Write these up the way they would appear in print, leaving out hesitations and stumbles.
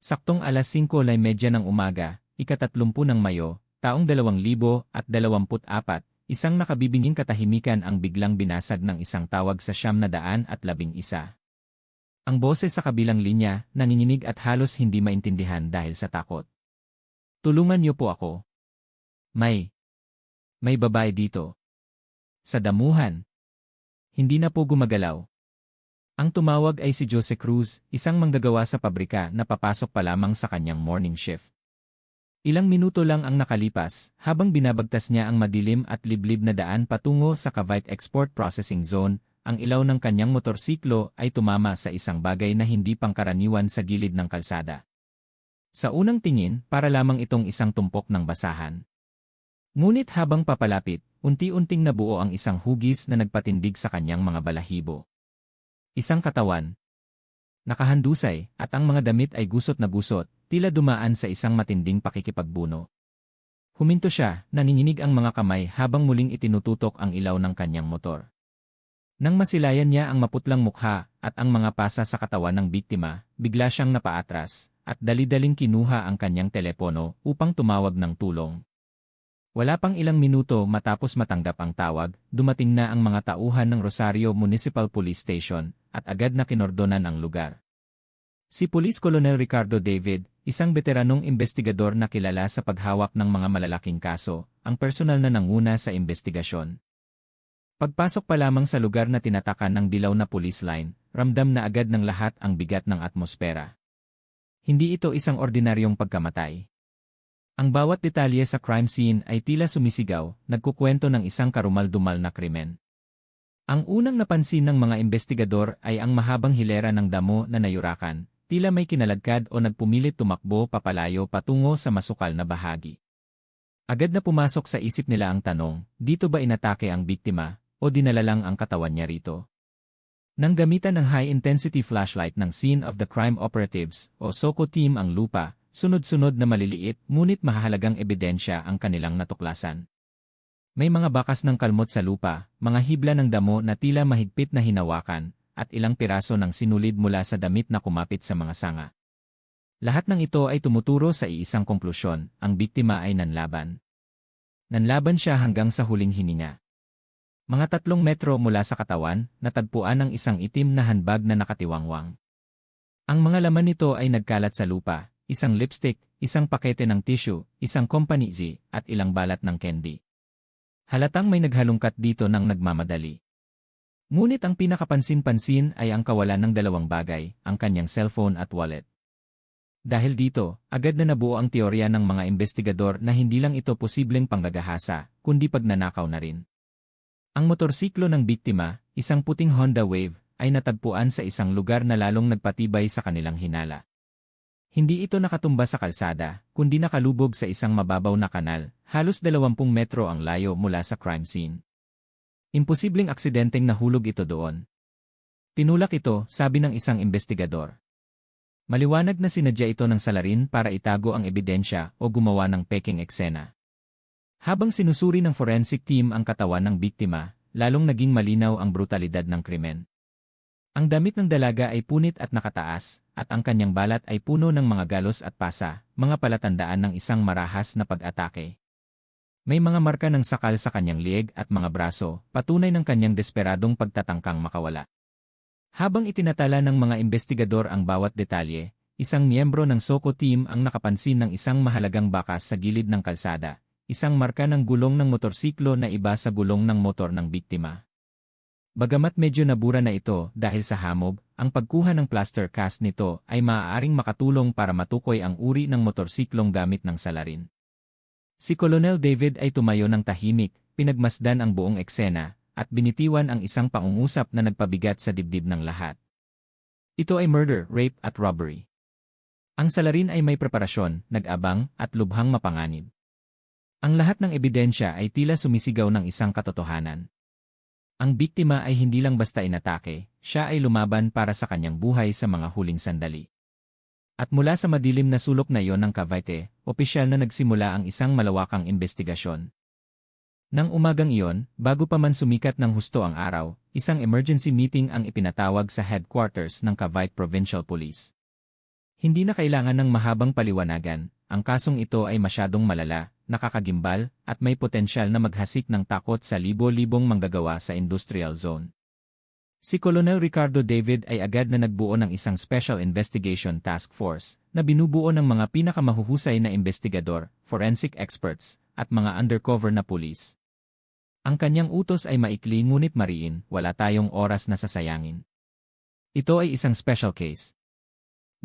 Saktong alas 5:30 ng umaga, ika-30 ng Mayo, taong 2024, isang nakabibinging katahimikan ang biglang binasag ng isang tawag sa 911. Ang boses sa kabilang linya, nanginginig at halos hindi maintindihan dahil sa takot. "Tulungan niyo po ako. May babae dito. Sa damuhan. Hindi na po gumagalaw." Ang tumawag ay si Jose Cruz, isang manggagawa sa pabrika na papasok pa lamang sa kanyang morning shift. Ilang minuto lang ang nakalipas, habang binabagtas niya ang madilim at liblib na daan patungo sa Cavite Export Processing Zone, ang ilaw ng kanyang motorsiklo ay tumama sa isang bagay na hindi pangkaraniwan sa gilid ng kalsada. Sa unang tingin, para lamang itong isang tumpok ng basahan. Ngunit habang papalapit, unti-unting nabuo ang isang hugis na nagpatindig sa kanyang mga balahibo. Isang katawan. Nakahandusay, at ang mga damit ay gusot na gusot, tila dumaan sa isang matinding pakikipagbuno. Huminto siya, nanginginig ang mga kamay habang muling itinututok ang ilaw ng kanyang motor. Nang masilayan niya ang maputlang mukha at ang mga pasa sa katawan ng biktima, bigla siyang napaatras, at dali-daling kinuha ang kanyang telepono upang tumawag ng tulong. Wala pang ilang minuto matapos matanggap ang tawag, dumating na ang mga tauhan ng Rosario Municipal Police Station, at agad na kinordonan ang lugar. Si Police Colonel Ricardo David, isang veteranong investigador na kilala sa paghawak ng mga malalaking kaso, ang personal na nanguna sa investigasyon. Pagpasok pa lamang sa lugar na tinatakan ng dilaw na police line, ramdam na agad ng lahat ang bigat ng atmosfera. Hindi ito isang ordinaryong pagkamatay. Ang bawat detalye sa crime scene ay tila sumisigaw, nagkukwento ng isang karumal-dumal na krimen. Ang unang napansin ng mga investigador ay ang mahabang hilera ng damo na nayurakan, tila may kinaladkad o nagpumilit tumakbo papalayo patungo sa masukal na bahagi. Agad na pumasok sa isip nila ang tanong, dito ba inatake ang biktima, o dinala lang ang katawan niya rito? Nang gamitan ng high-intensity flashlight ng Scene of the Crime Operatives o SOCO team ang lupa, sunod-sunod na maliliit ngunit mahahalagang ebidensya ang kanilang natuklasan. May mga bakas ng kalmot sa lupa, mga hibla ng damo na tila mahigpit na hinawakan, at ilang piraso ng sinulid mula sa damit na kumapit sa mga sanga. Lahat ng ito ay tumuturo sa iisang konklusyon, ang biktima ay nanlaban. Nanlaban siya hanggang sa huling hininga. Mga 3 metro mula sa katawan, natagpuan ang isang itim na handbag na nakatiwangwang. Ang mga laman nito ay nagkalat sa lupa, isang lipstick, isang pakete ng tissue, isang company Z, at ilang balat ng candy. Halatang may naghalungkat dito ng nagmamadali. Ngunit ang pinakapansin-pansin ay ang kawalan ng 2 bagay, ang kanyang cellphone at wallet. Dahil dito, agad na nabuo ang teorya ng mga investigador na hindi lang ito posibleng panggagahasa, kundi pagnanakaw na rin. Ang motorsiklo ng biktima, isang puting Honda Wave, ay natagpuan sa isang lugar na lalong nagpatibay sa kanilang hinala. Hindi ito nakatumba sa kalsada, kundi nakalubog sa isang mababaw na kanal, halos 20 metro ang layo mula sa crime scene. Imposibleng aksidenteng nahulog ito doon. Tinulak ito, sabi ng isang investigador. Maliwanag na sinadya ito ng salarin para itago ang ebidensya o gumawa ng peking eksena. Habang sinusuri ng forensic team ang katawan ng biktima, lalong naging malinaw ang brutalidad ng krimen. Ang damit ng dalaga ay punit at nakataas, at ang kanyang balat ay puno ng mga galos at pasa, mga palatandaan ng isang marahas na pag-atake. May mga marka ng sakal sa kanyang lieg at mga braso, patunay ng kanyang desperadong pagtatangkang makawala. Habang itinatala ng mga investigador ang bawat detalye, isang miyembro ng SOCO team ang nakapansin ng isang mahalagang bakas sa gilid ng kalsada, isang marka ng gulong ng motorsiklo na iba sa gulong ng motor ng biktima. Bagamat medyo nabura na ito dahil sa hamog, ang pagkuha ng plaster cast nito ay maaaring makatulong para matukoy ang uri ng motorsiklong gamit ng salarin. Si Colonel David ay tumayo ng tahimik, pinagmasdan ang buong eksena, at binitiwan ang isang pangungusap na nagpabigat sa dibdib ng lahat. Ito ay murder, rape at robbery. Ang salarin ay may preparasyon, nag-abang, at lubhang mapanganib. Ang lahat ng ebidensya ay tila sumisigaw ng isang katotohanan. Ang biktima ay hindi lang basta inatake, siya ay lumaban para sa kanyang buhay sa mga huling sandali. At mula sa madilim na sulok na iyon ng Cavite, opisyal na nagsimula ang isang malawakang investigasyon. Nang umagang iyon, bago pa man sumikat ng husto ang araw, isang emergency meeting ang ipinatawag sa headquarters ng Cavite Provincial Police. Hindi na kailangan ng mahabang paliwanagan, ang kasong ito ay masyadong malala, nakakagimbal, at may potensyal na maghasik ng takot sa libo-libong manggagawa sa industrial zone. Si Colonel Ricardo David ay agad na nagbuo ng isang Special Investigation Task Force na binubuo ng mga pinakamahuhusay na investigador, forensic experts, at mga undercover na pulis. Ang kanyang utos ay maikli ngunit mariin, wala tayong oras na sasayangin. Ito ay isang special case.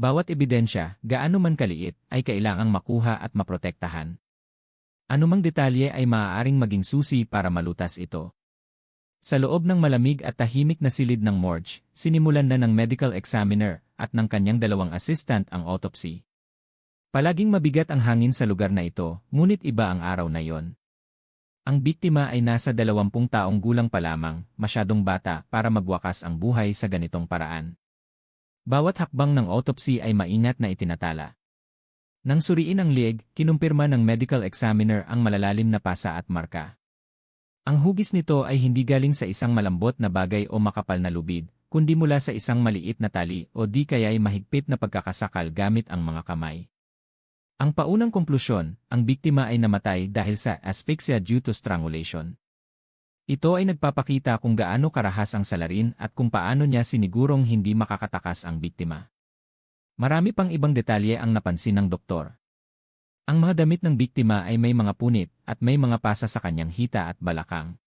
Bawat ebidensya, gaano man kaliit, ay kailangang makuha at maprotektahan. Anumang detalye ay maaaring maging susi para malutas ito. Sa loob ng malamig at tahimik na silid ng morgue, sinimulan na ng medical examiner at ng kanyang dalawang assistant ang autopsy. Palaging mabigat ang hangin sa lugar na ito, ngunit iba ang araw na yon. Ang biktima ay nasa 20 taong gulang pa lamang, masyadong bata para magwakas ang buhay sa ganitong paraan. Bawat hakbang ng autopsy ay maingat na itinatala. Nang suriin ang lieg, kinumpirma ng medical examiner ang malalalim na pasa at marka. Ang hugis nito ay hindi galing sa isang malambot na bagay o makapal na lubid, kundi mula sa isang maliit na tali o di kaya'y mahigpit na pagkakasakal gamit ang mga kamay. Ang paunang konklusyon, ang biktima ay namatay dahil sa asphyxia due to strangulation. Ito ay nagpapakita kung gaano karahas ang salarin at kung paano niya sinigurong hindi makakatakas ang biktima. Marami pang ibang detalye ang napansin ng doktor. Ang mga damit ng biktima ay may mga punit at may mga pasa sa kanyang hita at balakang.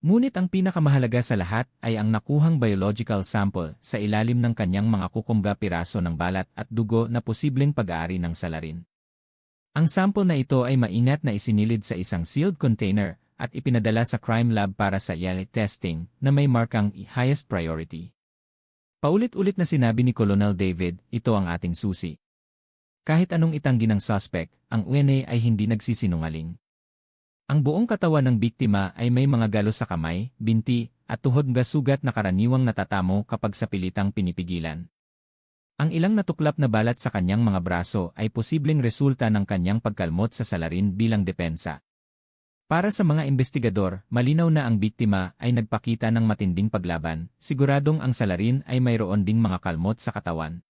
Ngunit ang pinakamahalaga sa lahat ay ang nakuhang biological sample sa ilalim ng kanyang mga kukumba piraso ng balat at dugo na posibleng pag-aari ng salarin. Ang sample na ito ay maingat na isinilid sa isang sealed container at ipinadala sa crime lab para sa DNA testing na may markang highest priority. Paulit-ulit na sinabi ni Colonel David, ito ang ating susi. Kahit anong itanggi ng suspect, ang DNA ay hindi nagsisinungaling. Ang buong katawan ng biktima ay may mga galos sa kamay, binti, at tuhod na sugat na karaniwang natatamo kapag sa pilitang pinipigilan. Ang ilang natuklap na balat sa kanyang mga braso ay posibleng resulta ng kanyang pagkalmot sa salarin bilang depensa. Para sa mga investigador, malinaw na ang biktima ay nagpakita ng matinding paglaban, siguradong ang salarin ay mayroon ding mga kalmot sa katawan.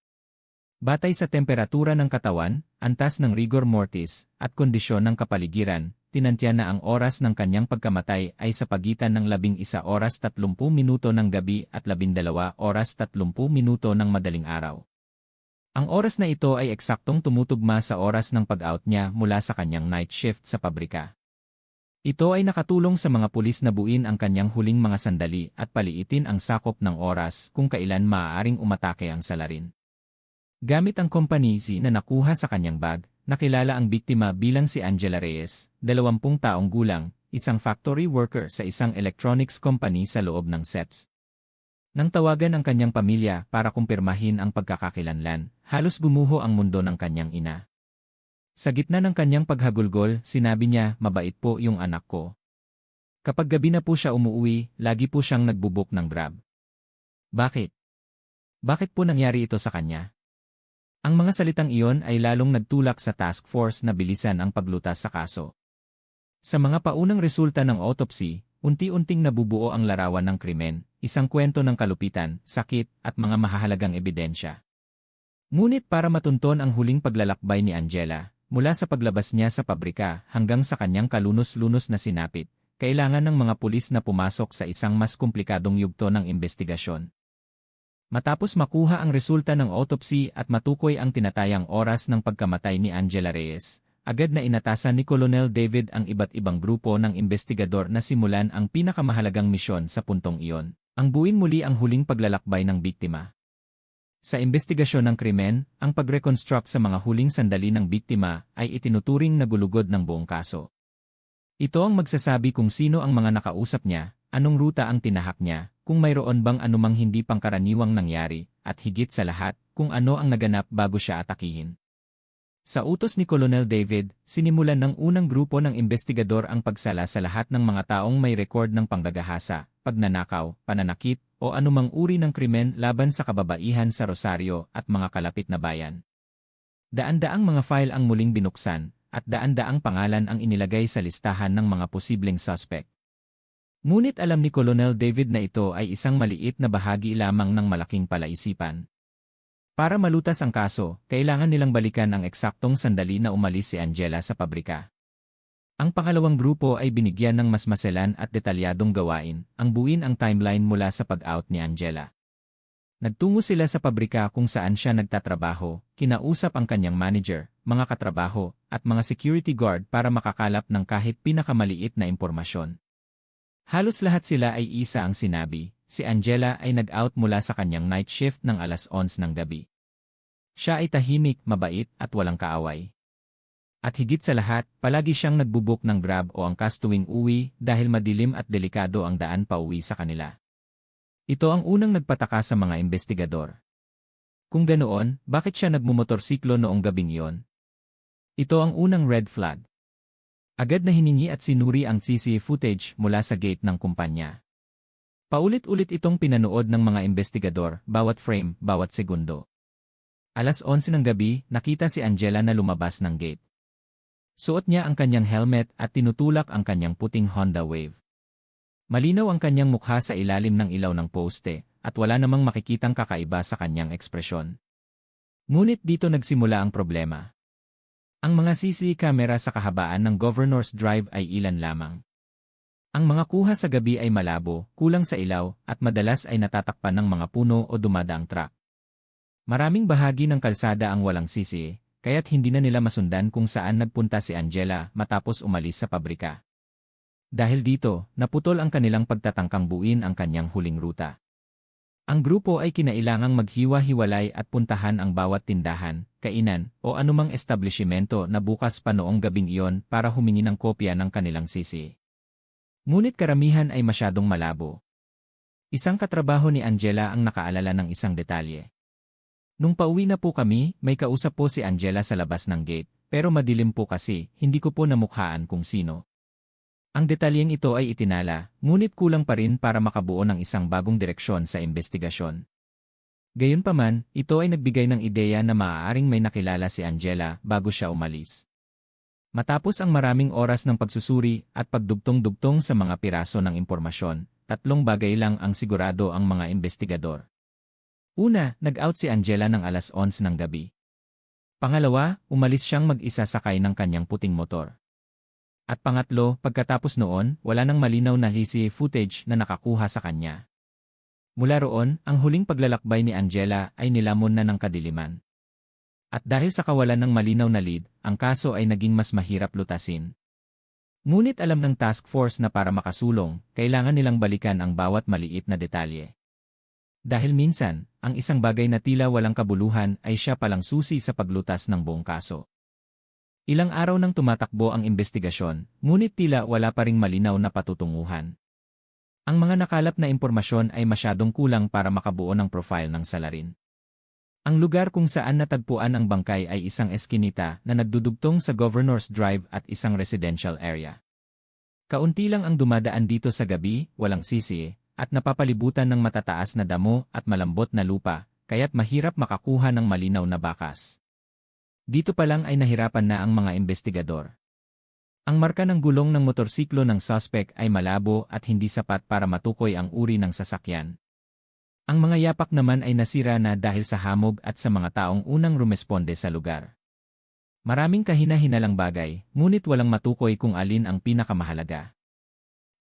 Batay sa temperatura ng katawan, antas ng rigor mortis, at kondisyon ng kapaligiran, tinantya na ang oras ng kanyang pagkamatay ay sa pagitan ng 11 oras 30 minuto ng gabi at 12 oras 30 minuto ng madaling araw. Ang oras na ito ay eksaktong tumutugma sa oras ng pag-out niya mula sa kanyang night shift sa pabrika. Ito ay nakatulong sa mga pulis na buuin ang kanyang huling mga sandali at paliitin ang sakop ng oras kung kailan maaaring umatake ang salarin. Gamit ang company na nakuha sa kanyang bag, nakilala ang biktima bilang si Angela Reyes, 20 taong gulang, isang factory worker sa isang electronics company sa loob ng SEPS. Nang tawagan ang kanyang pamilya para kumpirmahin ang pagkakakilanlan, halos gumuho ang mundo ng kanyang ina. Sa gitna ng kanyang paghagulgol, sinabi niya, mabait po yung anak ko. Kapag gabi na po siya umuwi, lagi po siyang nagbubuk ng Grab. Bakit? Bakit po nangyari ito sa kanya? Ang mga salitang iyon ay lalong nagtulak sa task force na bilisan ang paglutas sa kaso. Sa mga paunang resulta ng autopsy, unti-unting nabubuo ang larawan ng krimen, isang kwento ng kalupitan, sakit, at mga mahahalagang ebidensya. Ngunit para matunton ang huling paglalakbay ni Angela, mula sa paglabas niya sa pabrika hanggang sa kanyang kalunos-lunos na sinapit, kailangan ng mga pulis na pumasok sa isang mas komplikadong yugto ng investigasyon. Matapos makuha ang resulta ng autopsy at matukoy ang tinatayang oras ng pagkamatay ni Angela Reyes, agad na inatasan ni Colonel David ang iba't ibang grupo ng investigador na simulan ang pinakamahalagang misyon sa puntong iyon, ang buuin muli ang huling paglalakbay ng biktima. Sa investigasyon ng krimen, ang pag-reconstruct sa mga huling sandali ng biktima ay itinuturing na gulugod ng buong kaso. Ito ang magsasabi kung sino ang mga nakausap niya, anong ruta ang tinahak niya, kung mayroon bang anumang hindi pangkaraniwang nangyari, at higit sa lahat, kung ano ang naganap bago siya atakihin. Sa utos ni Colonel David, sinimulan ng unang grupo ng investigador ang pagsala sa lahat ng mga taong may record ng panggagahasa, pagnanakaw, pananakit, o anumang uri ng krimen laban sa kababaihan sa Rosario at mga kalapit na bayan. Daan-daang mga file ang muling binuksan, at daan-daang pangalan ang inilagay sa listahan ng mga posibleng suspect. Ngunit alam ni Colonel David na ito ay isang maliit na bahagi lamang ng malaking palaisipan. Para malutas ang kaso, kailangan nilang balikan ang eksaktong sandali na umalis si Angela sa pabrika. Ang pangalawang grupo ay binigyan ng mas maselan at detalyadong gawain, ang buuin ang timeline mula sa pag-out ni Angela. Nagtungo sila sa pabrika kung saan siya nagtatrabaho, kinausap ang kanyang manager, mga katrabaho, at mga security guard para makakalap ng kahit pinakamaliit na impormasyon. Halos lahat sila ay isa ang sinabi, si Angela ay nag-out mula sa kanyang night shift ng alas 11 ng gabi. Siya ay tahimik, mabait, at walang kaaway. At higit sa lahat, palagi siyang nagbubuk ng Grab o angkas tuwing uwi dahil madilim at delikado ang daan pauwi sa kanila. Ito ang unang nagpataka sa mga investigador. Kung ganoon, bakit siya nagmumotorsiklo noong gabing iyon? Ito ang unang red flag. Agad na hiningi at sinuri ang CCTV footage mula sa gate ng kumpanya. Paulit-ulit itong pinanood ng mga investigador, bawat frame, bawat segundo. Alas 11 ng gabi, nakita si Angela na lumabas ng gate. Suot niya ang kanyang helmet at tinutulak ang kanyang puting Honda Wave. Malinaw ang kanyang mukha sa ilalim ng ilaw ng poste, at wala namang makikitang kakaiba sa kanyang ekspresyon. Ngunit dito nagsimula ang problema. Ang mga CCTV camera sa kahabaan ng Governor's Drive ay ilan lamang. Ang mga kuha sa gabi ay malabo, kulang sa ilaw, at madalas ay natatakpan ng mga puno o dumadaang truck. Maraming bahagi ng kalsada ang walang CCTV. Kaya't hindi na nila masundan kung saan nagpunta si Angela matapos umalis sa pabrika. Dahil dito, naputol ang kanilang pagtatangkang buuin ang kanyang huling ruta. Ang grupo ay kinailangang maghiwa-hiwalay at puntahan ang bawat tindahan, kainan, o anumang establishmento na bukas pa noong gabing iyon para humingi ng kopya ng kanilang CCTV. Ngunit karamihan ay masyadong malabo. Isang katrabaho ni Angela ang nakaalala ng isang detalye. Nung pauwi na po kami, may kausap po si Angela sa labas ng gate, pero madilim po kasi, hindi ko po namukhaan kung sino. Ang detalyeng ito ay itinala, ngunit kulang pa rin para makabuo ng isang bagong direksyon sa investigasyon. Gayunpaman, ito ay nagbigay ng ideya na maaaring may nakilala si Angela bago siya umalis. Matapos ang maraming oras ng pagsusuri at pagdugtong-dugtong sa mga piraso ng impormasyon, tatlong bagay lang ang sigurado ang mga investigador. Una, nag-out si Angela ng alas 11 ng gabi. Pangalawa, umalis siyang mag-isa sakay ng kanyang puting motor. At pangatlo, pagkatapos noon, wala nang malinaw na CCTV footage na nakakuha sa kanya. Mula roon, ang huling paglalakbay ni Angela ay nilamon na ng kadiliman. At dahil sa kawalan ng malinaw na lead, ang kaso ay naging mas mahirap lutasin. Ngunit alam ng task force na para makasulong, kailangan nilang balikan ang bawat maliit na detalye. Dahil minsan, ang isang bagay na tila walang kabuluhan ay siya palang susi sa paglutas ng buong kaso. Ilang araw nang tumatakbo ang investigasyon, ngunit tila wala pa ring malinaw na patutunguhan. Ang mga nakalap na impormasyon ay masyadong kulang para makabuo ng profile ng salarin. Ang lugar kung saan natagpuan ang bangkay ay isang eskinita na nagdudugtong sa Governor's Drive at isang residential area. Kaunti lang ang dumadaan dito sa gabi, walang CCTV, at napapalibutan ng matataas na damo at malambot na lupa, kaya't mahirap makakuha ng malinaw na bakas. Dito pa lang ay nahirapan na ang mga investigador. Ang marka ng gulong ng motorsiklo ng suspect ay malabo at hindi sapat para matukoy ang uri ng sasakyan. Ang mga yapak naman ay nasira na dahil sa hamog at sa mga taong unang rumesponde sa lugar. Maraming kahina-hinalang bagay, ngunit walang matukoy kung alin ang pinakamahalaga.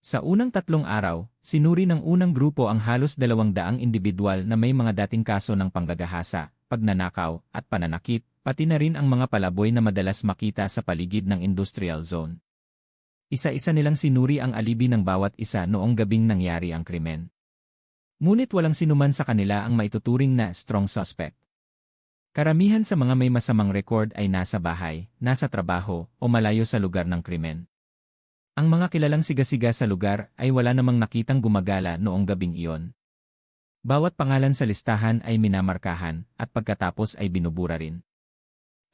Sa unang 3 araw, sinuri ng unang grupo ang halos 200 individual na may mga dating kaso ng panggagahasa, pagnanakaw, at pananakit, pati na rin ang mga palaboy na madalas makita sa paligid ng industrial zone. Isa-isa nilang sinuri ang alibi ng bawat isa noong gabing nangyari ang krimen. Ngunit walang sinuman sa kanila ang maituturing na strong suspect. Karamihan sa mga may masamang record ay nasa bahay, nasa trabaho, o malayo sa lugar ng krimen. Ang mga kilalang siga-siga sa lugar ay wala namang nakitang gumagala noong gabing iyon. Bawat pangalan sa listahan ay minamarkahan at pagkatapos ay binubura rin.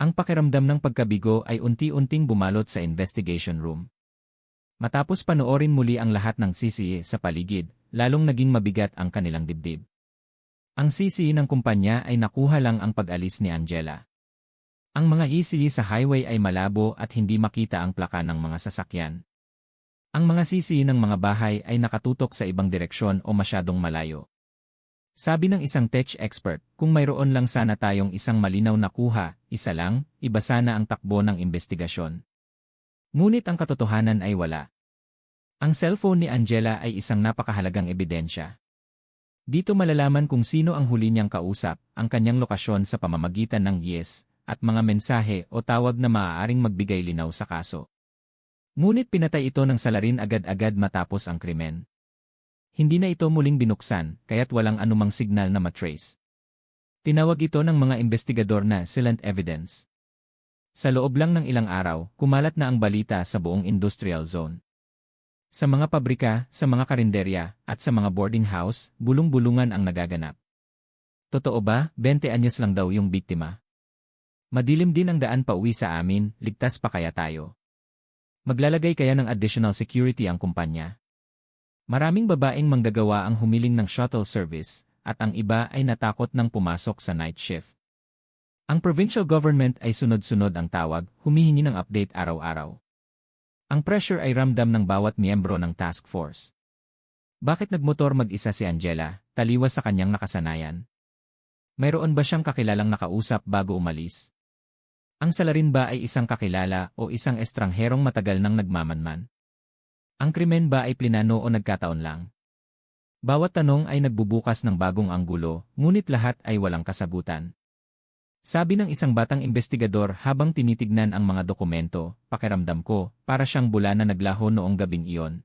Ang pakiramdam ng pagkabigo ay unti-unting bumalot sa investigation room. Matapos panoorin muli ang lahat ng CCTV sa paligid, lalong naging mabigat ang kanilang dibdib. Ang CCTV ng kumpanya ay nakuha lang ang pag-alis ni Angela. Ang mga ECD sa highway ay malabo at hindi makita ang plaka ng mga sasakyan. Ang mga CCTV ng mga bahay ay nakatutok sa ibang direksyon o masyadong malayo. Sabi ng isang tech expert, kung mayroon lang sana tayong isang malinaw na kuha, isa lang, iba sana ang takbo ng investigasyon. Ngunit ang katotohanan ay wala. Ang cellphone ni Angela ay isang napakahalagang ebidensya. Dito malalaman kung sino ang huli niyang kausap, ang kanyang lokasyon sa pamamagitan ng yes, at mga mensahe o tawag na maaaring magbigay linaw sa kaso. Ngunit pinatay ito ng salarin agad-agad matapos ang krimen. Hindi na ito muling binuksan, kaya't walang anumang signal na matrace. Tinawag ito ng mga investigador na silent evidence. Sa loob lang ng ilang araw, kumalat na ang balita sa buong industrial zone. Sa mga pabrika, sa mga karinderya, at sa mga boarding house, bulong-bulungan ang nagaganap. Totoo ba, 20 anyos lang daw yung biktima? Madilim din ang daan pa uwi sa amin, ligtas pa kaya tayo? Maglalagay kaya ng additional security ang kumpanya? Maraming babaeng manggagawa ang humiling ng shuttle service, at ang iba ay natakot nang pumasok sa night shift. Ang provincial government ay sunod-sunod ang tawag, humihingi ng update araw-araw. Ang pressure ay ramdam ng bawat miyembro ng task force. Bakit nagmotor mag-isa si Angela, taliwas sa kanyang nakasanayan? Mayroon ba siyang kakilalang nakausap bago umalis? Ang salarin ba ay isang kakilala o isang estrangherong matagal nang nagmamanman? Ang krimen ba ay plinano o nagkataon lang? Bawat tanong ay nagbubukas ng bagong anggulo, ngunit lahat ay walang kasagutan. Sabi ng isang batang investigador habang tinitignan ang mga dokumento, pakiramdam ko, para siyang bula na naglaho noong gabing iyon.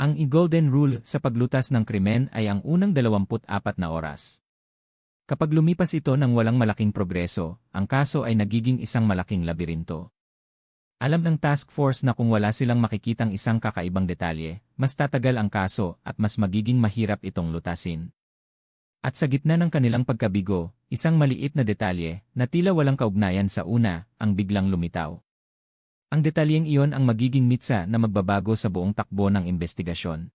Ang golden rule sa paglutas ng krimen ay ang unang 24 na oras. Kapag lumipas ito ng walang malaking progreso, ang kaso ay nagiging isang malaking labirinto. Alam ng task force na kung wala silang makikitang isang kakaibang detalye, mas tatagal ang kaso at mas magiging mahirap itong lutasin. At sa gitna ng kanilang pagkabigo, isang maliit na detalye na tila walang kaugnayan sa una, ang biglang lumitaw. Ang detalyeng iyon ang magiging mitsa na magbabago sa buong takbo ng investigasyon.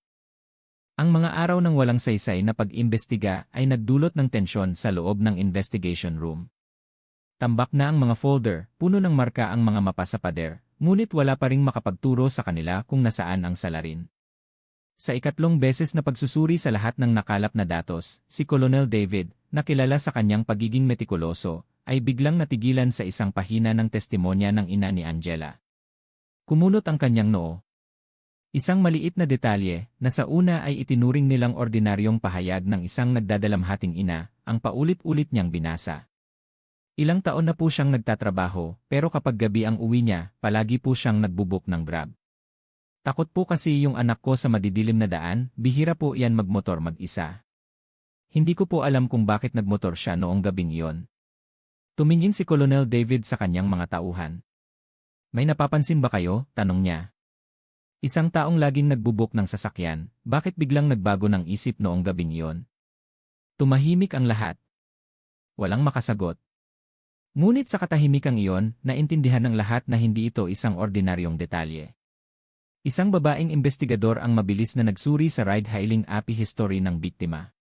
Ang mga araw ng walang saysay na pag-imbestiga ay nagdulot ng tensyon sa loob ng investigation room. Tambak na ang mga folder, puno ng marka ang mga mapa sa pader, ngunit wala pa ring makapagturo sa kanila kung nasaan ang salarin. Sa ikatlong beses na pagsusuri sa lahat ng nakalap na datos, si Colonel David, na kilala sa kanyang pagiging metikuloso, ay biglang natigilan sa isang pahina ng testimonya ng ina ni Angela. Kumunot ang kanyang noo. Isang maliit na detalye na sa una ay itinuring nilang ordinaryong pahayag ng isang nagdadalamhating ina, ang paulit-ulit niyang binasa. Ilang taon na po siyang nagtatrabaho, pero kapag gabi ang uwi niya, palagi po siyang nagbubuk ng Grab. Takot po kasi yung anak ko sa madidilim na daan, bihira po iyan magmotor mag-isa. Hindi ko po alam kung bakit nagmotor siya noong gabing iyon. Tumingin si Colonel David sa kanyang mga tauhan. May napapansin ba kayo? Tanong niya. Isang taong laging nagbubuk ng sasakyan, bakit biglang nagbago ng isip noong gabing iyon? Tumahimik ang lahat. Walang makasagot. Ngunit sa katahimikang iyon, naintindihan ng lahat na hindi ito isang ordinaryong detalye. Isang babaeng investigador ang mabilis na nagsuri sa ride-hailing app history ng biktima.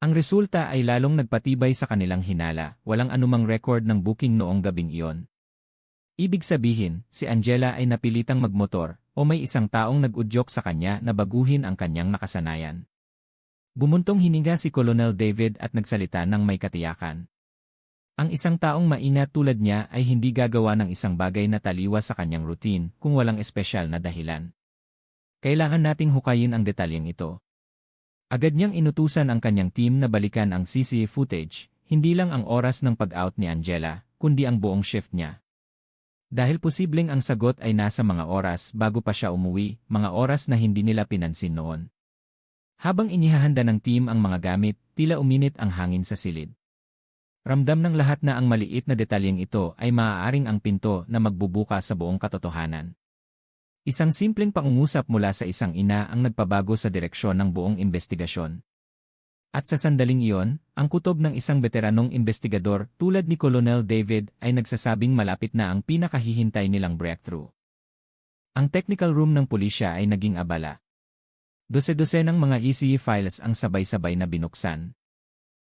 Ang resulta ay lalong nagpatibay sa kanilang hinala, walang anumang record ng booking noong gabing iyon. Ibig sabihin, si Angela ay napilitang magmotor, o may isang taong nag-udyok sa kanya na baguhin ang kanyang nakasanayan. Bumuntong hininga si Colonel David at nagsalita ng may katiyakan. Ang isang taong maingat tulad niya ay hindi gagawa ng isang bagay na taliwas sa kanyang routine kung walang espesyal na dahilan. Kailangan nating hukayin ang detalyeng ito. Agad niyang inutusan ang kanyang team na balikan ang CCTV footage, hindi lang ang oras ng pag-out ni Angela, kundi ang buong shift niya. Dahil posibleng ang sagot ay nasa mga oras bago pa siya umuwi, mga oras na hindi nila pinansin noon. Habang inihahanda ng team ang mga gamit, tila uminit ang hangin sa silid. Ramdam ng lahat na ang maliit na detalyeng ito ay maaaring ang pinto na magbubuka sa buong katotohanan. Isang simpleng pangungusap mula sa isang ina ang nagpabago sa direksyon ng buong investigasyon. At sa sandaling iyon, ang kutob ng isang veteranong investigador tulad ni Colonel David ay nagsasabing malapit na ang pinakahihintay nilang breakthrough. Ang technical room ng pulisya ay naging abala. Dose-dosenang mga ECE files ang sabay-sabay na binuksan.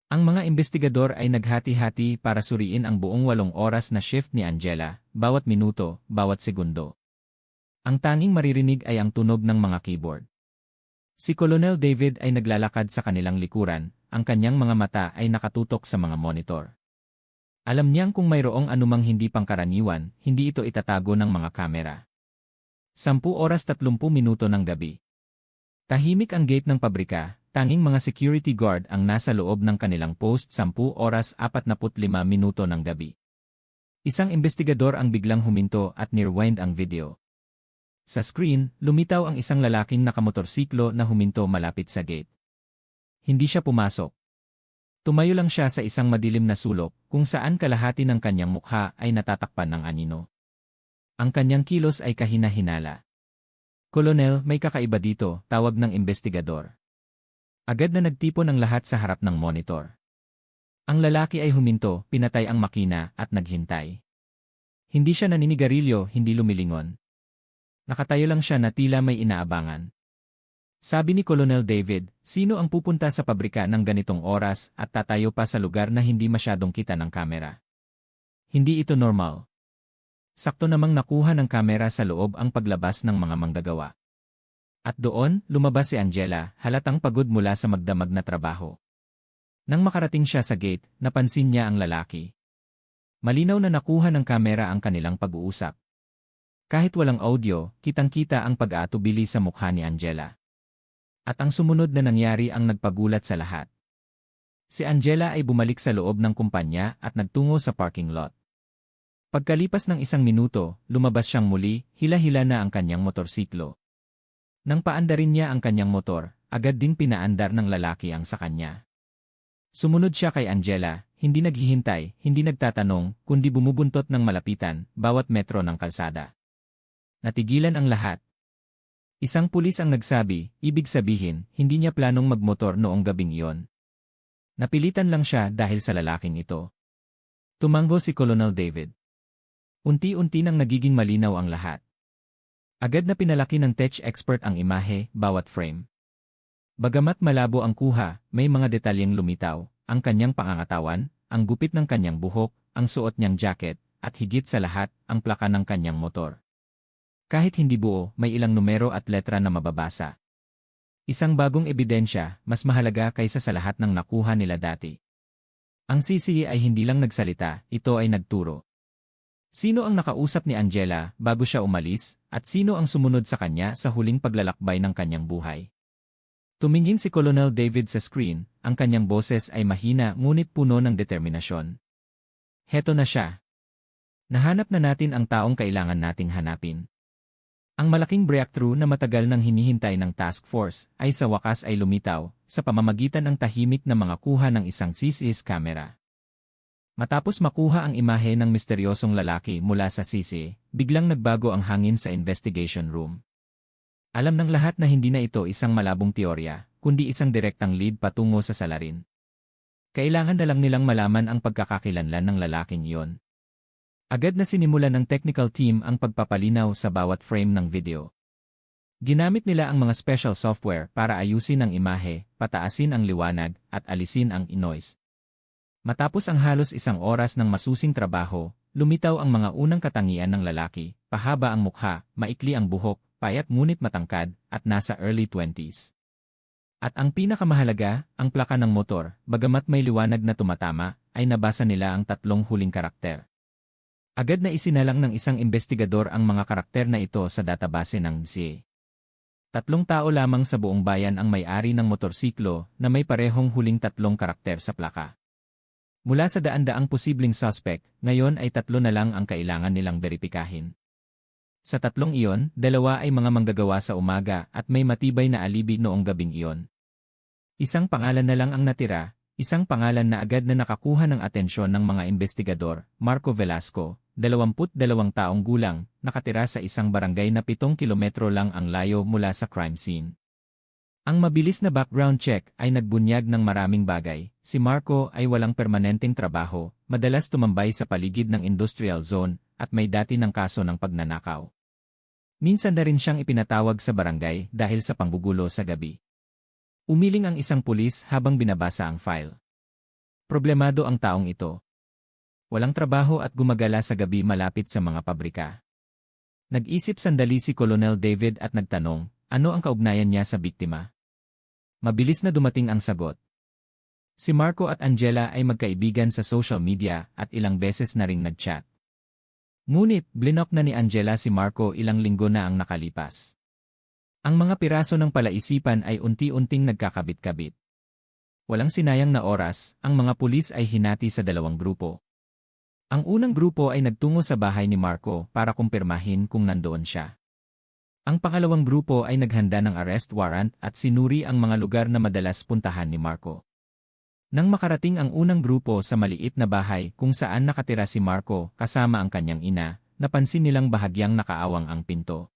Ang mga investigador ay naghati-hati para suriin ang buong 8 oras na shift ni Angela, bawat minuto, bawat segundo. Ang tanging maririnig ay ang tunog ng mga keyboard. Si Colonel David ay naglalakad sa kanilang likuran, ang kanyang mga mata ay nakatutok sa mga monitor. Alam niyang kung mayroong anumang hindi pangkaraniwan, hindi ito itatago ng mga kamera. 10:30 ng gabi. Tahimik ang gate ng pabrika, tanging mga security guard ang nasa loob ng kanilang post 10:45 ng gabi. Isang investigador ang biglang huminto at nirwind ang video. Sa screen, lumitaw ang isang lalaking nakamotorsiklo na huminto malapit sa gate. Hindi siya pumasok. Tumayo lang siya sa isang madilim na sulok kung saan kalahati ng kanyang mukha ay natatakpan ng anino. Ang kanyang kilos ay kahina-hinala. "Kolonel, may kakaiba dito," tawag ng investigador. Agad na nagtipon ang lahat sa harap ng monitor. Ang lalaki ay huminto, pinatay ang makina at naghintay. Hindi siya naninigarilyo, hindi lumilingon. Nakatayo lang siya na tila may inaabangan. Sabi ni Colonel David, sino ang pupunta sa pabrika ng ganitong oras at tatayo pa sa lugar na hindi masyadong kita ng kamera? Hindi ito normal. Sakto namang nakuha ng kamera sa loob ang paglabas ng mga manggagawa. At doon, lumabas si Angela, halatang pagod mula sa magdamag na trabaho. Nang makarating siya sa gate, napansin niya ang lalaki. Malinaw na nakuha ng kamera ang kanilang pag-uusap. Kahit walang audio, kitang-kita ang pag-aatubili sa mukha ni Angela. At ang sumunod na nangyari ang nagpagulat sa lahat. Si Angela ay bumalik sa loob ng kumpanya at nagtungo sa parking lot. Pagkalipas ng 1 minuto, lumabas siyang muli, hila-hila na ang kanyang motorsiklo. Nang paandarin niya ang kanyang motor, agad ding pinaandar ng lalaki ang sa kanya. Sumunod siya kay Angela, hindi naghihintay, hindi nagtatanong, kundi bumubuntot ng malapitan, bawat metro ng kalsada. Natigilan ang lahat. Isang pulis ang nagsabi, ibig sabihin, hindi niya planong magmotor noong gabing iyon. Napilitan lang siya dahil sa lalaking ito. Tumango si Colonel David. Unti-unti nang nagiging malinaw ang lahat. Agad na pinalaki ng tech expert ang imahe, bawat frame. Bagamat malabo ang kuha, may mga detalyeng lumitaw, ang kanyang pangangatawan, ang gupit ng kanyang buhok, ang suot niyang jacket, at higit sa lahat, ang plaka ng kanyang motor. Kahit hindi buo, may ilang numero at letra na mababasa. Isang bagong ebidensya, mas mahalaga kaysa sa lahat ng nakuha nila dati. Ang CCE ay hindi lang nagsalita, ito ay nagturo. Sino ang nakausap ni Angela bago siya umalis, at sino ang sumunod sa kanya sa huling paglalakbay ng kanyang buhay? Tumingin si Colonel David sa screen, ang kanyang boses ay mahina ngunit puno ng determinasyon. Heto na siya. Nahanap na natin ang taong kailangan nating hanapin. Ang malaking breakthrough na matagal nang hinihintay ng task force ay sa wakas ay lumitaw sa pamamagitan ng tahimik na mga kuha ng isang CCTV camera. Matapos makuha ang imahe ng misteryosong lalaki mula sa CCTV, biglang nagbago ang hangin sa investigation room. Alam ng lahat na hindi na ito isang malabong teorya, kundi isang direktang lead patungo sa salarin. Kailangan na lang nilang malaman ang pagkakakilanlan ng lalaking iyon. Agad na sinimulan ng technical team ang pagpapalinaw sa bawat frame ng video. Ginamit nila ang mga special software para ayusin ang imahe, pataasin ang liwanag, at alisin ang noise. Matapos ang halos 1 oras ng masusing trabaho, lumitaw ang mga unang katangian ng lalaki, pahaba ang mukha, maikli ang buhok, payat ngunit matangkad, at nasa early 20s. At ang pinakamahalaga, ang plaka ng motor, bagamat may liwanag na tumatama, ay nabasa nila ang 3 huling karakter. Agad na isinalang ng isang investigador ang mga karakter na ito sa database ng NCA. 3 tao lamang sa buong bayan ang may-ari ng motorsiklo na may parehong huling 3 karakter sa plaka. Mula sa daan-daang posibleng suspect, ngayon ay 3 na lang ang kailangan nilang beripikahin. Sa 3 iyon, 2 ay mga manggagawa sa umaga at may matibay na alibi noong gabing iyon. Isang pangalan na lang ang natira, isang pangalan na agad na nakakuha ng atensyon ng mga investigador, Marco Velasco, 22 taong gulang, nakatira sa isang barangay na 7 kilometro lang ang layo mula sa crime scene. Ang mabilis na background check ay nagbunyag ng maraming bagay. Si Marco ay walang permanenteng trabaho, madalas tumambay sa paligid ng industrial zone, at may dati ng kaso ng pagnanakaw. Minsan na rin siyang ipinatawag sa barangay dahil sa panggugulo sa gabi. Umiling ang isang pulis habang binabasa ang file. Problemado ang taong ito. Walang trabaho at gumagala sa gabi malapit sa mga pabrika. Nag-isip sandali si Colonel David at nagtanong, ano ang kaugnayan niya sa biktima? Mabilis na dumating ang sagot. Si Marco at Angela ay magkaibigan sa social media at ilang beses na ring nag-chat. Ngunit, blinok na ni Angela si Marco ilang linggo na ang nakalipas. Ang mga piraso ng palaisipan ay unti-unting nagkakabit-kabit. Walang sinayang na oras, ang mga pulis ay hinati sa dalawang grupo. Ang unang grupo ay nagtungo sa bahay ni Marco para kumpirmahin kung nandoon siya. Ang pangalawang grupo ay naghanda ng arrest warrant at sinuri ang mga lugar na madalas puntahan ni Marco. Nang makarating ang unang grupo sa maliit na bahay kung saan nakatira si Marco kasama ang kanyang ina, napansin nilang bahagyang nakaawang ang pinto.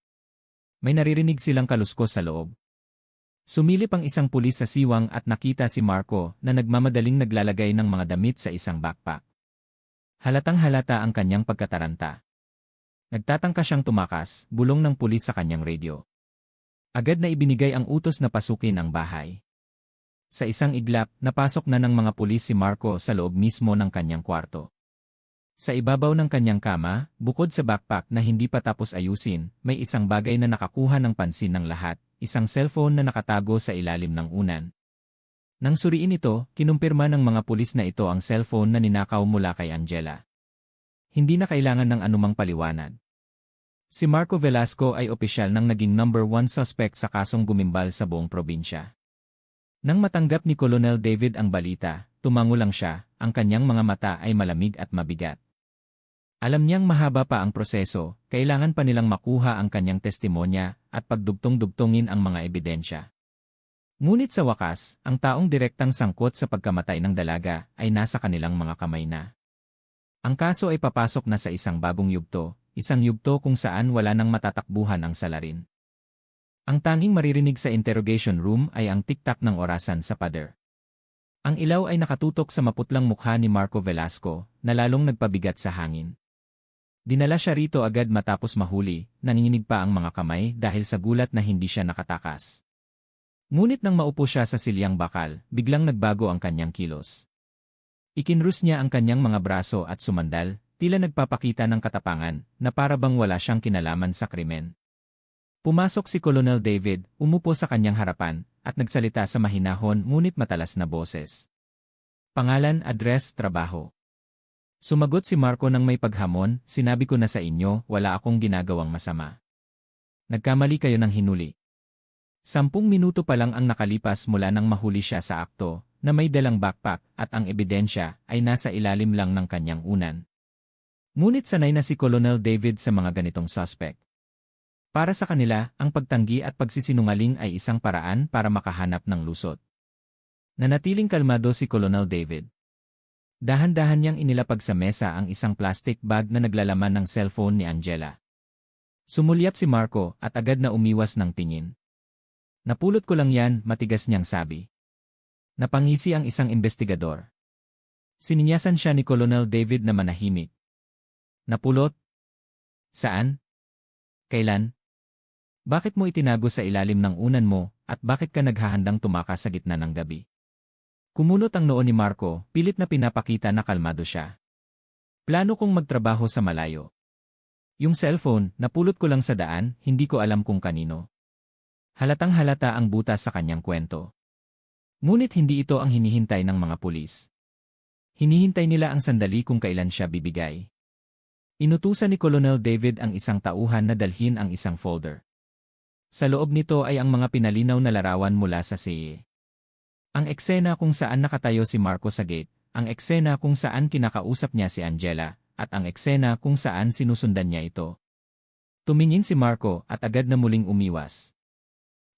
May naririnig silang kaluskos sa loob. Sumilip ang isang pulis sa siwang at nakita si Marco na nagmamadaling naglalagay ng mga damit sa isang backpack. Halatang-halata ang kanyang pagkataranta. Nagtatangka siyang tumakas, bulong ng pulis sa kanyang radio. Agad na ibinigay ang utos na pasukin ang bahay. Sa isang iglap, napasok na ng mga pulis si Marco sa loob mismo ng kanyang kwarto. Sa ibabaw ng kanyang kama, bukod sa backpack na hindi pa tapos ayusin, may isang bagay na nakakuha ng pansin ng lahat, isang cellphone na nakatago sa ilalim ng unan. Nang suriin ito, kinumpirma ng mga pulis na ito ang cellphone na ninakaw mula kay Angela. Hindi na kailangan ng anumang paliwanag. Si Marco Velasco ay opisyal nang naging number 1 suspect sa kasong gumimbal sa buong probinsya. Nang matanggap ni Colonel David ang balita, tumango lang siya, ang kanyang mga mata ay malamig at mabigat. Alam niyang mahaba pa ang proseso, kailangan pa nilang makuha ang kanyang testimonya at pagdugtong-dugtongin ang mga ebidensya. Ngunit sa wakas, ang taong direktang sangkot sa pagkamatay ng dalaga ay nasa kanilang mga kamay na. Ang kaso ay papasok na sa isang bagong yugto, isang yugto kung saan wala nang matatakbuhan ang salarin. Ang tanging maririnig sa interrogation room ay ang tiktak ng orasan sa pader. Ang ilaw ay nakatutok sa maputlang mukha ni Marco Velasco, na lalong nagpabigat sa hangin. Dinala siya rito agad matapos mahuli, nanginginig pa ang mga kamay dahil sa gulat na hindi siya nakatakas. Ngunit nang maupo siya sa silyang bakal, biglang nagbago ang kanyang kilos. Ikinrus niya ang kanyang mga braso at sumandal, tila nagpapakita ng katapangan, na para bang wala siyang kinalaman sa krimen. Pumasok si Colonel David, umupo sa kanyang harapan, at nagsalita sa mahinahon ngunit matalas na boses. Pangalan, address, trabaho. Sumagot si Marco ng may paghamon, sinabi ko na sa inyo, wala akong ginagawang masama. Nagkamali kayo ng hinuli. 10 minuto pa lang ang nakalipas mula nang mahuli siya sa akto, na may dalang backpack at ang ebidensya ay nasa ilalim lang ng kanyang unan. Ngunit sanay na si Colonel David sa mga ganitong suspect. Para sa kanila, ang pagtanggi at pagsisinungaling ay isang paraan para makahanap ng lusot. Nanatiling kalmado si Colonel David. Dahan-dahan niyang inilapag sa mesa ang isang plastic bag na naglalaman ng cellphone ni Angela. Sumulyap si Marco at agad na umiwas ng tingin. Napulot ko lang yan, matigas niyang sabi. Napangisi ang isang investigador. Sininyasan siya ni Colonel David na manahimik. Napulot? Saan? Kailan? Bakit mo itinago sa ilalim ng unan mo, at bakit ka naghahandang tumakas sa gitna ng gabi? Kumunot ang noo ni Marco, pilit na pinapakita na kalmado siya. Plano kong magtrabaho sa malayo. Yung cellphone, napulot ko lang sa daan, hindi ko alam kung kanino. Halatang-halata ang butas sa kanyang kwento. Ngunit hindi ito ang hinihintay ng mga pulis. Hinihintay nila ang sandali kung kailan siya bibigay. Inutusan ni Colonel David ang isang tauhan na dalhin ang isang folder. Sa loob nito ay ang mga pinalinaw na larawan mula sa CIE. Ang eksena kung saan nakatayo si Marco sa gate, ang eksena kung saan kinakausap niya si Angela, at ang eksena kung saan sinusundan niya ito. Tumingin si Marco at agad na muling umiwas.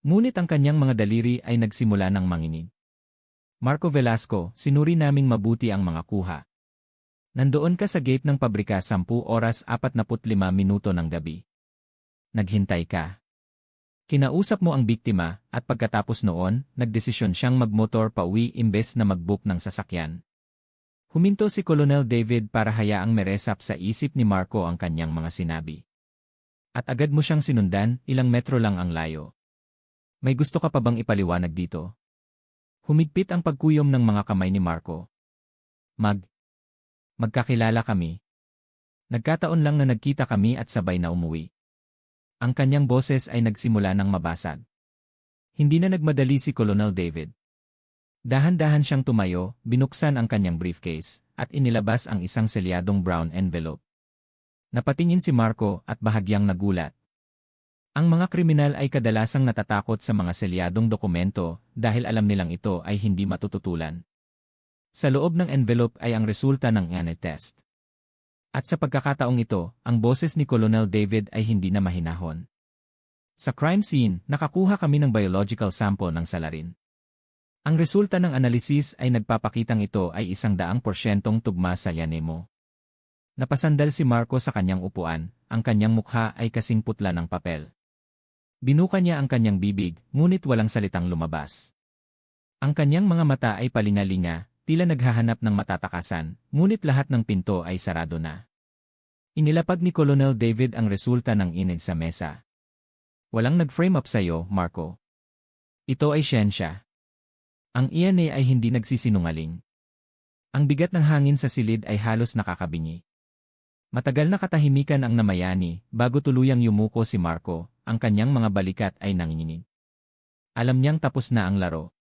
Ngunit ang kanyang mga daliri ay nagsimula ng manginig. Marco Velasco, sinuri naming mabuti ang mga kuha. Nandoon ka sa gate ng pabrika 10 oras 45 minuto ng gabi. Naghintay ka. Kinausap mo ang biktima, at pagkatapos noon, nagdesisyon siyang magmotor pauwi imbes na mag-book ng sasakyan. Huminto si Colonel David para hayaang meresap sa isip ni Marco ang kanyang mga sinabi. At agad mo siyang sinundan, ilang metro lang ang layo. May gusto ka pa bang ipaliwanag dito? Humigpit ang pagkuyom ng mga kamay ni Marco. Magkakilala kami. Nagkataon lang na nagkita kami at sabay na umuwi. Ang kanyang boses ay nagsimula ng mabasag. Hindi na nagmadali si Colonel David. Dahan-dahan siyang tumayo, binuksan ang kanyang briefcase, at inilabas ang isang selyadong brown envelope. Napatingin si Marco at bahagyang nagulat. Ang mga kriminal ay kadalasang natatakot sa mga selyadong dokumento dahil alam nilang ito ay hindi matututulan. Sa loob ng envelope ay ang resulta ng DNA test. At sa pagkakataong ito, ang boses ni Colonel David ay hindi na mahinahon. Sa crime scene, nakakuha kami ng biological sample ng salarin. Ang resulta ng analisis ay nagpapakitang ito ay 100% tugma sa DNA mo. Napasandal si Marco sa kanyang upuan, ang kanyang mukha ay kasing putla ng papel. Binuka niya ang kanyang bibig, ngunit walang salitang lumabas. Ang kanyang mga mata ay palingalinga, tila naghahanap ng matatakasan, ngunit lahat ng pinto ay sarado na. Inilapag ni Colonel David ang resulta ng inig sa mesa. Walang nag-frame up sa'yo, Marco. Ito ay siyensya. Ang DNA ay hindi nagsisinungaling. Ang bigat ng hangin sa silid ay halos nakakabingi. Matagal na katahimikan ang namayani, bago tuluyang yumuko si Marco, ang kanyang mga balikat ay nanginginig. Alam niyang tapos na ang laro.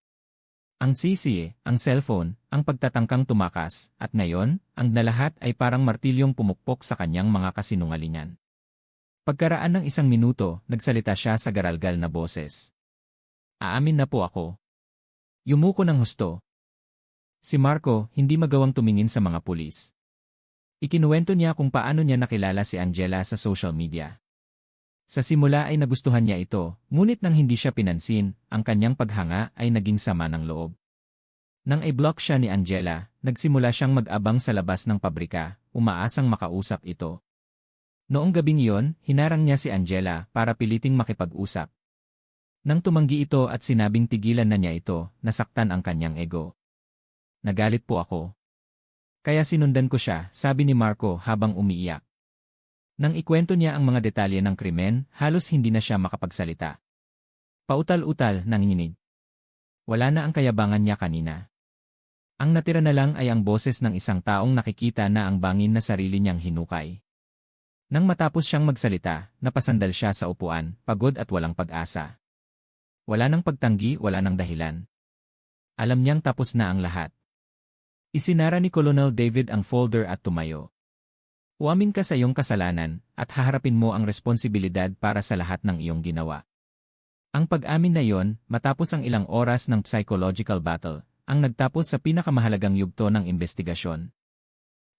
Ang sisi, ang cellphone, ang pagtatangkang tumakas, at ngayon, ang nalahat ay parang martilyong pumukpok sa kanyang mga kasinungalingan. Pagkaraan ng 1 minuto, nagsalita siya sa garalgal na boses. Aamin na po ako. Yumuko ng husto. Si Marco, hindi magawang tumingin sa mga pulis. Ikinuwento niya kung paano niya nakilala si Angela sa social media. Sa simula ay nagustuhan niya ito, ngunit nang hindi siya pinansin, ang kanyang paghanga ay naging sama ng loob. Nang i-block siya ni Angela, nagsimula siyang mag-abang sa labas ng pabrika, umaasang makausap ito. Noong gabing iyon, hinarang niya si Angela para piliting makipag-usap. Nang tumanggi ito at sinabing tigilan na niya ito, nasaktan ang kanyang ego. Nagalit po ako. Kaya sinundan ko siya, sabi ni Marco habang umiiyak. Nang ikwento niya ang mga detalye ng krimen, halos hindi na siya makapagsalita. Pautal-utal, nanginginig. Wala na ang kayabangan niya kanina. Ang natira na lang ay ang boses ng isang taong nakikita na ang bangin na sarili niyang hinukay. Nang matapos siyang magsalita, napasandal siya sa upuan, pagod at walang pag-asa. Wala nang pagtanggi, wala nang dahilan. Alam niyang tapos na ang lahat. Isinara ni Colonel David ang folder at tumayo. Uamin ka sa iyong kasalanan, at haharapin mo ang responsibilidad para sa lahat ng iyong ginawa. Ang pag-amin na iyon, matapos ang ilang oras ng psychological battle, ang nagtapos sa pinakamahalagang yugto ng investigasyon.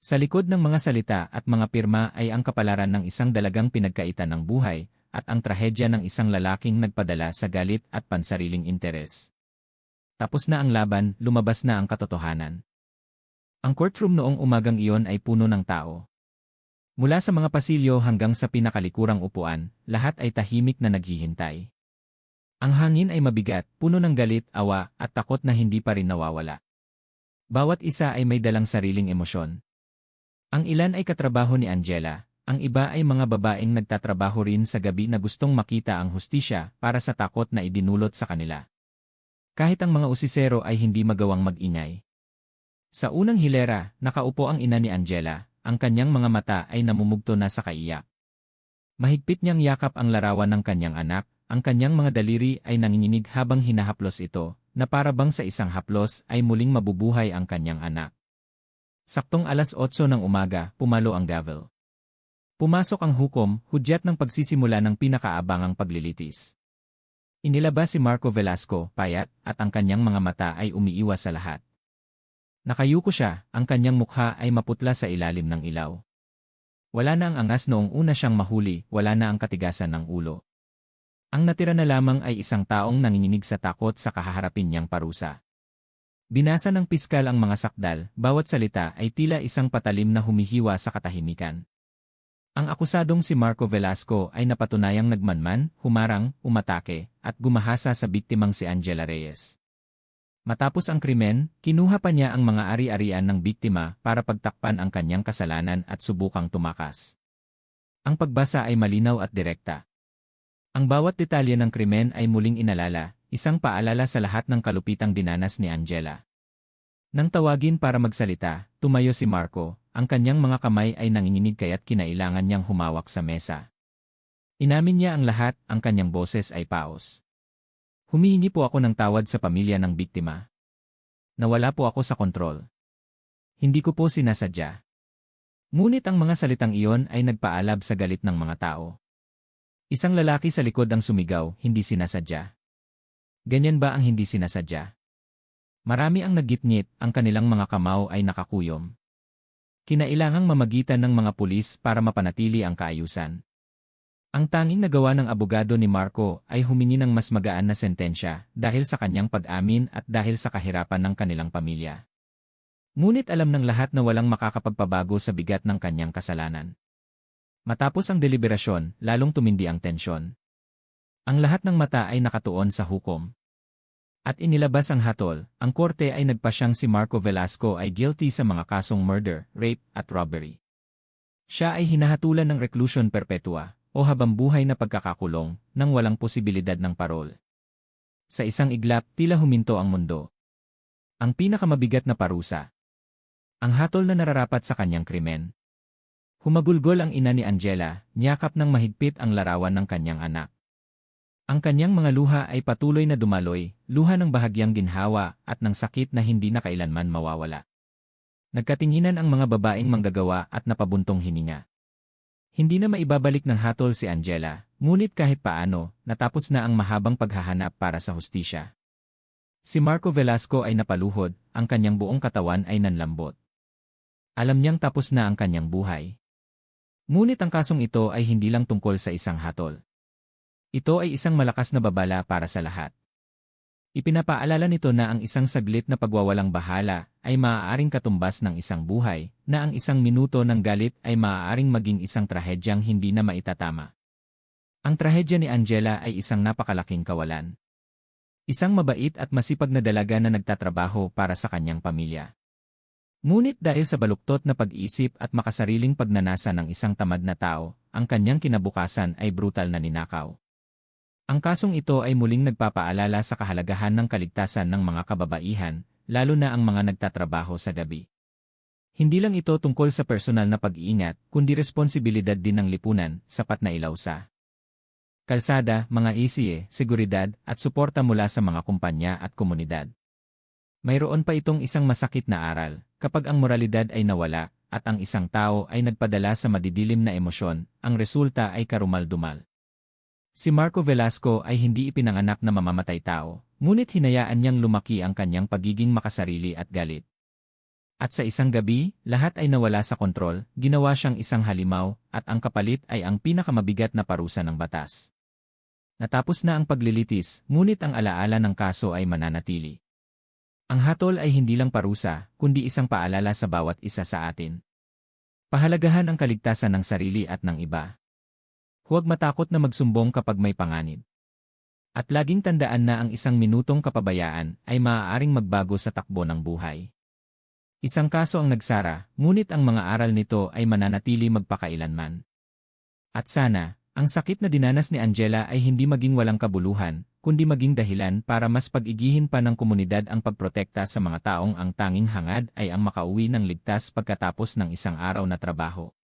Sa likod ng mga salita at mga pirma ay ang kapalaran ng isang dalagang pinagkaitan ng buhay, at ang trahedya ng isang lalaking nagpadala sa galit at pansariling interes. Tapos na ang laban, lumabas na ang katotohanan. Ang courtroom noong umagang iyon ay puno ng tao. Mula sa mga pasilyo hanggang sa pinakalikurang upuan, lahat ay tahimik na naghihintay. Ang hangin ay mabigat, puno ng galit, awa, at takot na hindi pa rin nawawala. Bawat isa ay may dalang sariling emosyon. Ang ilan ay katrabaho ni Angela, ang iba ay mga babaeng nagtatrabaho rin sa gabi na gustong makita ang hustisya para sa takot na idinulot sa kanila. Kahit ang mga usisero ay hindi magawang mag-ingay. Sa unang hilera, nakaupo ang ina ni Angela, ang kanyang mga mata ay namumugto na sa kaiyak. Mahigpit niyang yakap ang larawan ng kanyang anak, ang kanyang mga daliri ay nanginginig habang hinahaplos ito, na para bang sa isang haplos ay muling mabubuhay ang kanyang anak. Saktong 8:00 ng umaga, pumalo ang gavel. Pumasok ang hukom, hudyat ng pagsisimula ng pinakaabangang paglilitis. Inilabas si Marco Velasco, payat, at ang kanyang mga mata ay umiiwas sa lahat. Nakayuko siya, ang kanyang mukha ay maputla sa ilalim ng ilaw. Wala na ang angas noong una siyang mahuli, wala na ang katigasan ng ulo. Ang natira na lamang ay isang taong nanginginig sa takot sa kahaharapin niyang parusa. Binasa ng piskal ang mga sakdal, bawat salita ay tila isang patalim na humihiwa sa katahimikan. Ang akusadong si Marco Velasco ay napatunayang nagmanman, humarang, umatake, at gumahasa sa biktimang si Angela Reyes. Matapos ang krimen, kinuha pa niya ang mga ari-arian ng biktima para pagtakpan ang kanyang kasalanan at subukang tumakas. Ang pagbasa ay malinaw at direkta. Ang bawat detalye ng krimen ay muling inalala, isang paalala sa lahat ng kalupitang dinanas ni Angela. Nang tawagin para magsalita, tumayo si Marco, ang kanyang mga kamay ay nanginginig kaya't kinailangan niyang humawak sa mesa. Inamin niya ang lahat, ang kanyang boses ay paos. Humihingi po ako ng tawad sa pamilya ng biktima. Nawala po ako sa kontrol. Hindi ko po sinasadya. Ngunit ang mga salitang iyon ay nagpaalab sa galit ng mga tao. Isang lalaki sa likod ang sumigaw, hindi sinasadya. Ganyan ba ang hindi sinasadya? Marami ang naggitngit, ang kanilang mga kamao ay nakakuyom. Kinailangang mamagitan ng mga pulis para mapanatili ang kaayusan. Ang tanging nagawa ng abogado ni Marco ay humingi ng mas magaan na sentensya dahil sa kanyang pag-amin at dahil sa kahirapan ng kanilang pamilya. Ngunit alam ng lahat na walang makakapagpabago sa bigat ng kanyang kasalanan. Matapos ang deliberasyon, lalong tumindi ang tensyon. Ang lahat ng mata ay nakatuon sa hukom. At inilabas ang hatol, ang korte ay nagpasyang si Marco Velasco ay guilty sa mga kasong murder, rape, at robbery. Siya ay hinahatulan ng reclusion perpetua, o habambuhay na pagkakakulong, nang walang posibilidad ng parol. Sa isang iglap, tila huminto ang mundo. Ang pinakamabigat na parusa. Ang hatol na nararapat sa kanyang krimen. Humagulgol ang ina ni Angela, niyakap ng mahigpit ang larawan ng kanyang anak. Ang kanyang mga luha ay patuloy na dumaloy, luha ng bahagyang ginhawa at ng sakit na hindi na kailanman mawawala. Nagkatinginan ang mga babaeng manggagawa at napabuntong hininga. Hindi na maibabalik ng hatol si Angela, ngunit kahit paano, natapos na ang mahabang paghahanap para sa hustisya. Si Marco Velasco ay napaluhod, ang kanyang buong katawan ay nanlambot. Alam niyang tapos na ang kanyang buhay. Ngunit ang kasong ito ay hindi lang tungkol sa isang hatol. Ito ay isang malakas na babala para sa lahat. Ipinapaalala nito na ang isang saglit na pagwawalang bahala ay maaaring katumbas ng isang buhay, na ang isang minuto ng galit ay maaaring maging isang trahedyang hindi na maitatama. Ang trahedya ni Angela ay isang napakalaking kawalan. Isang mabait at masipag na dalaga na nagtatrabaho para sa kanyang pamilya. Ngunit dahil sa baluktot na pag-iisip at makasariling pagnanasa ng isang tamad na tao, ang kanyang kinabukasan ay brutal na ninakaw. Ang kasong ito ay muling nagpapaalala sa kahalagahan ng kaligtasan ng mga kababaihan, lalo na ang mga nagtatrabaho sa gabi. Hindi lang ito tungkol sa personal na pag-iingat, kundi responsibilidad din ng lipunan, sapat na ilaw sa kalsada, mga ECE, seguridad, at suporta mula sa mga kumpanya at komunidad. Mayroon pa itong isang masakit na aral, kapag ang moralidad ay nawala, at ang isang tao ay nagpadala sa madidilim na emosyon, ang resulta ay karumal-dumal. Si Marco Velasco ay hindi ipinanganak na mamamatay tao, ngunit hinayaan niyang lumaki ang kanyang pagiging makasarili at galit. At sa isang gabi, lahat ay nawala sa kontrol, ginawa siyang isang halimaw, at ang kapalit ay ang pinakamabigat na parusa ng batas. Natapos na ang paglilitis, ngunit ang alaala ng kaso ay mananatili. Ang hatol ay hindi lang parusa, kundi isang paalala sa bawat isa sa atin. Pahalagahan ang kaligtasan ng sarili at ng iba. Huwag matakot na magsumbong kapag may panganib. At laging tandaan na ang isang minutong kapabayaan ay maaaring magbago sa takbo ng buhay. Isang kaso ang nagsara, ngunit ang mga aral nito ay mananatili magpakailanman. At sana, ang sakit na dinanas ni Angela ay hindi maging walang kabuluhan, kundi maging dahilan para mas pag-igihin pa ng komunidad ang pagprotekta sa mga taong ang tanging hangad ay ang makauwi ng ligtas pagkatapos ng isang araw na trabaho.